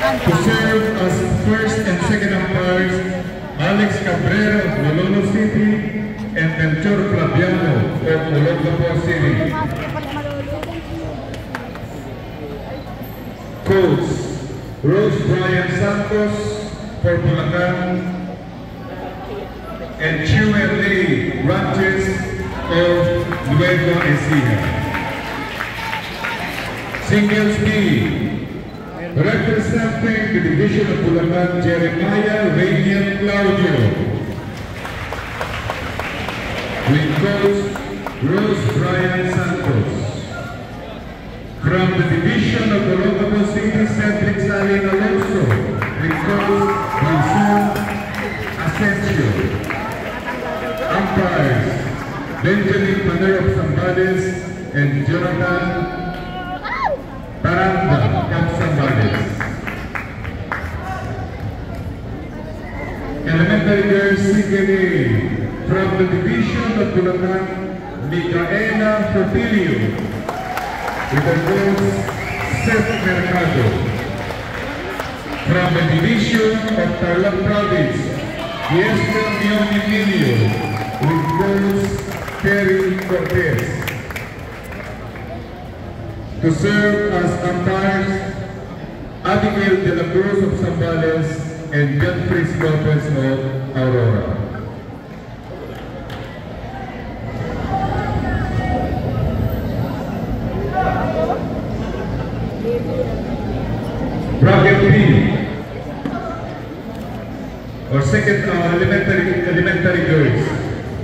To serve as first and second umpires, Alex Cabrera of Malolos City and Melchor Flaviano of Olongapo City. Coach Rose Brian Santos for Bulacan and Q&A Ranches of Nueva Ecija. Singles B, representing the division of Bulacan, Jeremiah Rainier Claudio. With coach Rose Brian Santos. From the division of Olongapo City, Cedric Salin Alonso. With coach Wilson Asensio. Umpires Benjamin Maner of Zambales and Jonathan Paranda of Zambales. Elementary girls Single A. From the division of Bulacan, Micaela Fortilio. With the coach Seth Mercado. From the division of Tarlac Province, Yester Mion Emilio. With coach Terry Cortez. To serve as umpires, Abigail de la Cruz of Zambales and John Fritz Lopez of Aurora. Bracket B, or second elementary girls.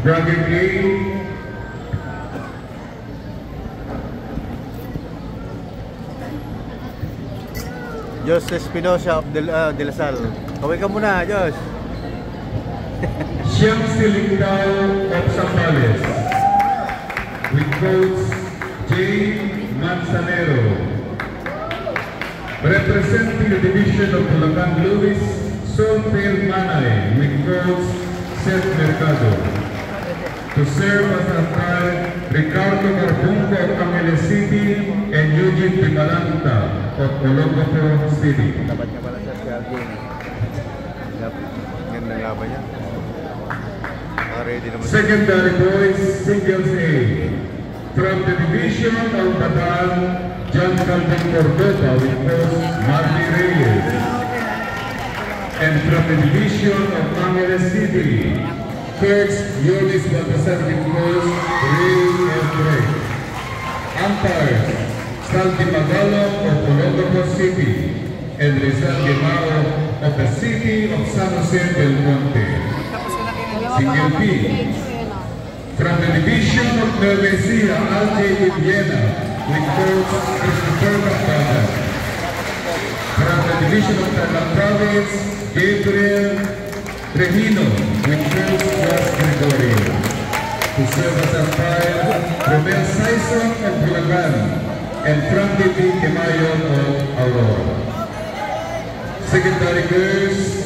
Bracket A, Jos Espinosa of De La Salle. Kaway ka muna, Jos. Siyang Silingdao of Zambales. With coach Jay Manzanero. Representing the division of Bulacan, Luis Solfair Manay. With coach Seth Mercado. To serve as umpire, Ricardo Carbunco of Angeles City and Eugene Pimalanta of Olongapo City. Dapat niya pala siya si Alvin. Ganda laban niya. Ready naman. Secondary boys, Singles A. From the division of Bataan, John Calvin Cordova with coach Marty Reyes. And from the division of Angeles City, coach Yolis Baltasar with coach Ray and Ray. Umpires, Salty Magalong of Olongapo City and Rizal Gemao of the city of San Jose del Monte. Single B. From the division of Nueva Ecija, Alje Viena with coach Christopher Macbada. From the division of Tarlac Province, Gabriel Regino with coach Josh Gregorio. To serve as umpire, Romel Saison of Bulacan and Frankie P. Kemayon of Aurora. Secondary girls.